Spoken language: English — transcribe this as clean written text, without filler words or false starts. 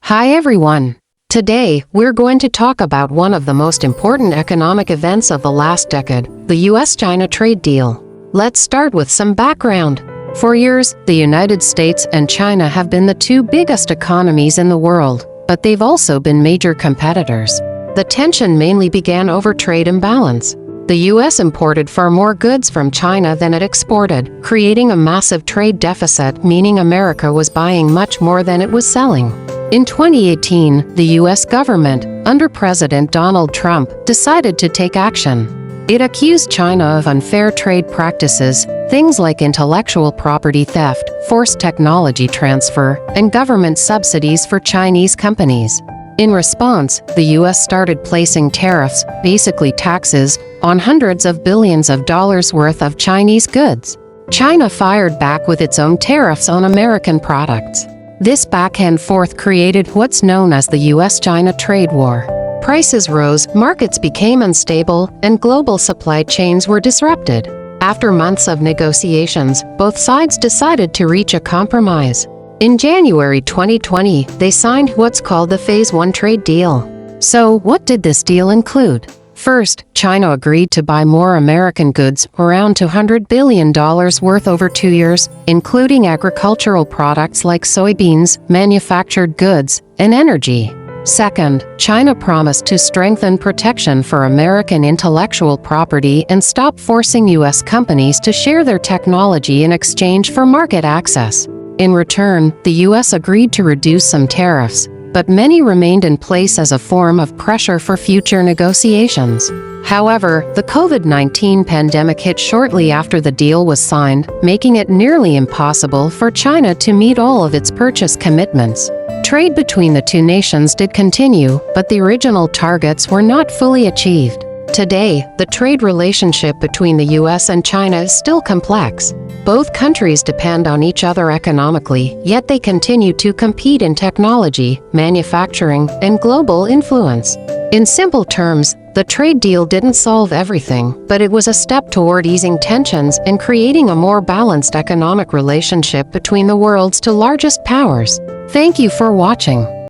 Hi everyone! Today, we're going to talk about one of the most important economic events of the last decade, the U.S. China trade deal. Let's start with some background. For years, the United States and China have been the two biggest economies in the world, but they've also been major competitors. The tension mainly began over trade imbalance. The U.S. imported far more goods from China than it exported, creating a massive trade deficit, meaning America was buying much more than it was selling. In 2018, the U.S. government, under President Donald Trump, decided to take action. It accused China of unfair trade practices, things like intellectual property theft, forced technology transfer, and government subsidies for Chinese companies. In response, the U.S. started placing tariffs, basically taxes, on hundreds of billions of dollars worth of Chinese goods. China fired back with its own tariffs on American products. This back-and-forth created what's known as the U.S. China trade war. Prices rose, markets became unstable, and global supply chains were disrupted. After months of negotiations, both sides decided to reach a compromise. In January 2020, they signed what's called the Phase 1 trade deal. So, what did this deal include? First, China agreed to buy more American goods, around $200 billion worth over 2 years, including agricultural products like soybeans, manufactured goods, and energy. Second, China promised to strengthen protection for American intellectual property and stop forcing U.S. companies to share their technology in exchange for market access. In return, the U.S. agreed to reduce some tariffs, but many remained in place as a form of pressure for future negotiations. However, the COVID-19 pandemic hit shortly after the deal was signed, making it nearly impossible for China to meet all of its purchase commitments. Trade between the two nations did continue, but the original targets were not fully achieved. Today, the trade relationship between the U.S. and China is still complex. Both countries depend on each other economically, yet they continue to compete in technology, manufacturing, and global influence. In simple terms, the trade deal didn't solve everything, but it was a step toward easing tensions and creating a more balanced economic relationship between the world's two largest powers. Thank you for watching.